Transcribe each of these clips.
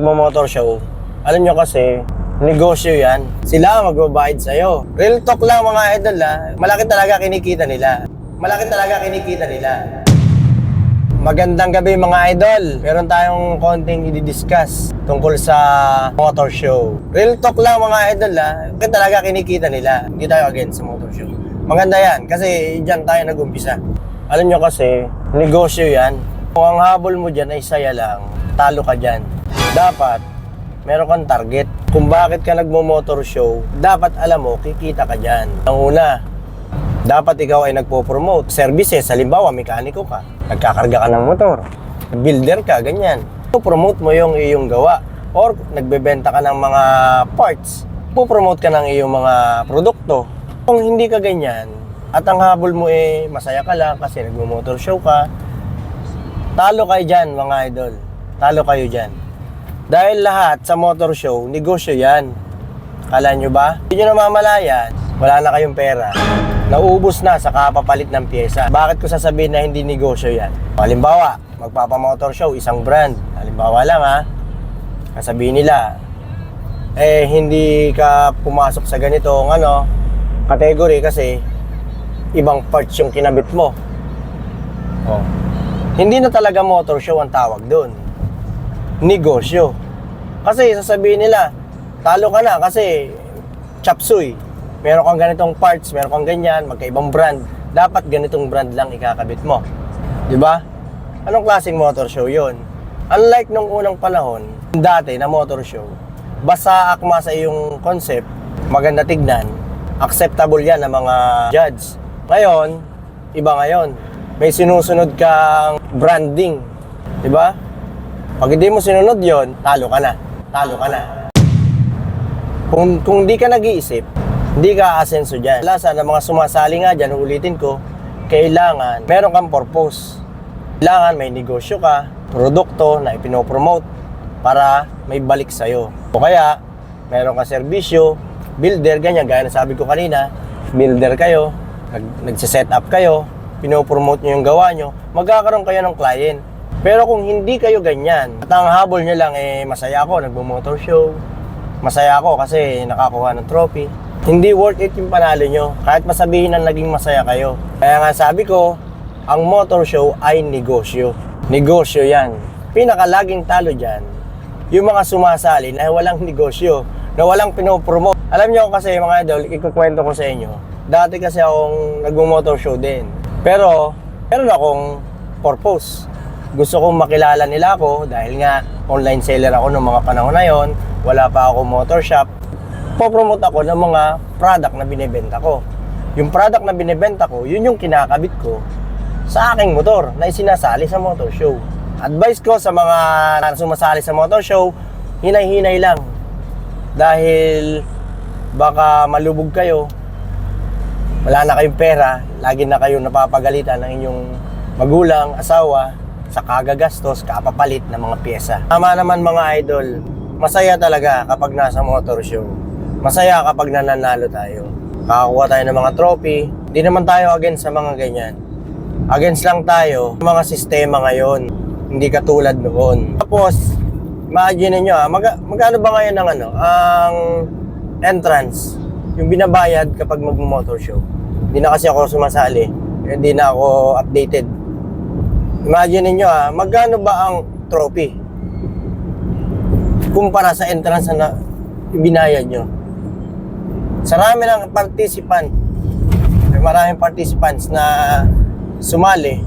Motor show, alam nyo kasi, negosyo yan. Sila ang magbabayad sa'yo. Real talk lang mga idol malaki talaga kinikita nila. Malaki talaga kinikita nila. Magandang gabi mga idol. Meron tayong konting i-discuss tungkol sa motor show. Real talk lang mga idol malaki talaga kinikita nila. Hindi tayo against sa motor show. Maganda yan kasi dyan tayo nag-umpisa. Alam nyo kasi, negosyo yan. Kung ang habol mo dyan ay saya lang, talo ka dyan. Dapat, meron kang target. Kung bakit ka nagmo-motor show, dapat alam mo, kikita ka dyan. Ang una, dapat ikaw ay nagpo-promote services. Halimbawa, mekaniko ka, nagkakarga ka ng motor, builder ka, ganyan. Promote mo yung iyong gawa. Or nagbebenta ka ng mga parts, po-promote ka ng iyong mga produkto. Kung hindi ka ganyan, at ang habol mo masaya ka lang kasi nagmo-motor show ka, talo kayo dyan mga idol. Talo kayo dyan. Dahil lahat sa motor show, negosyo yan. Kala nyo ba? Hindi nyo namamalayan, wala na kayong pera. Naubos na sa kapapalit ng pyesa. Bakit ko sasabihin na hindi negosyo yan? Halimbawa, magpapamotor show, isang brand. Halimbawa lang sasabihin nila, hindi ka pumasok sa ganitong category kasi ibang parts yung kinabit mo. Hindi na talaga motor show ang tawag doon. Negosyo. Kasi sasabihin nila, talo ka na kasi chop suey. Meron kang ganitong parts, meron kang ganyan, magkaibang brand. Dapat ganitong brand lang ikakabit mo. Di ba? Anong klaseng motor show yon? Unlike nung unang panahon, dati na motor show, basta akma sa iyong concept, maganda tignan, acceptable yan ng mga judge. Ngayon, iba ngayon. May sinusunod kang branding. Di ba? Pag hindi mo sinunod yon, talo ka na. Talo ka na. Kung di ka nag-iisip, hindi ka aasenso dyan. Sa mga sumasali nga dyan, ulitin ko, kailangan meron kang purpose. Kailangan may negosyo ka, produkto na ipinopromote para may balik sa'yo. O kaya, meron kang serbisyo, builder, ganyan, gaya na sabi ko kanina, builder kayo, nagsiset up kayo, pinopromote nyo yung gawa nyo, magkakaroon kayo ng client. Pero kung hindi kayo ganyan, at ang habol nyo lang masaya ako, nagbo-motor show, masaya ako kasi nakakuha ng trophy, hindi worth it yung panalo nyo, kahit masabihin na naging masaya kayo. Kaya nga sabi ko, ang motor show ay negosyo. Negosyo yan. Pinakalaging talo dyan, yung mga sumasali na walang negosyo, na walang pinopromote. Alam nyo kasi mga idol, ikukwento ko sa inyo, dati kasi akong nagmo-motor show din. Pero, meron akong purpose. Gusto kong makilala nila ako dahil nga online seller ako noong mga panahon na yon. Wala pa ako motor shop. Popromote ako ng mga product na binibenta ko. Yung product na binibenta ko, yun yung kinakabit ko sa aking motor na isinasali sa motor show. Advice ko sa mga sumasali sa motor show, hinay-hinay lang. Dahil baka malubog kayo, wala na kayong pera, lagi na kayo napapagalitan ng inyong magulang, asawa, sa kagagastos, kapapalit ng mga pyesa. Tama naman mga idol, masaya talaga kapag nasa motor show. Masaya kapag nananalo tayo. Kakakuha tayo ng mga trophy. Hindi naman tayo against sa mga ganyan. Against lang tayo sa mga sistema ngayon. Hindi katulad noon. Tapos, imagine nyo magkano ba ngayon ang entrance? Yung binabayad kapag mag-motor show. Hindi na kasi ako sumasali. Hindi na ako updated. Imagine niyo magkano ba ang trophy kumpara sa entrance na binayad nyo? Sarami ng participant. May maraming participants na sumali.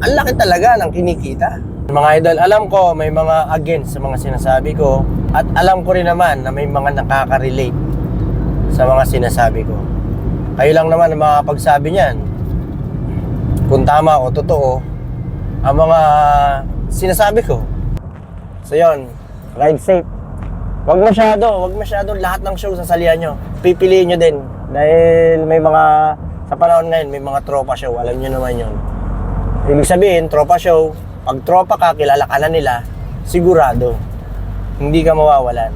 Ang laki talaga ng kinikita. Mga idol, alam ko may mga against sa mga sinasabi ko. At alam ko rin naman na may mga nakaka-relate sa mga sinasabi ko. Kayo lang naman ang makakapagsabi niyan kung tama o totoo ang mga sinasabi ko. So yun, ride safe. Wag masyado lahat ng show sasalihan nyo. Pipiliin nyo din. Dahil may mga, sa panahon ngayon, may mga tropa show. Alam nyo naman yun. Ibig sabihin, tropa show, pag tropa ka, kilala ka na nila, sigurado, hindi ka mawawalan.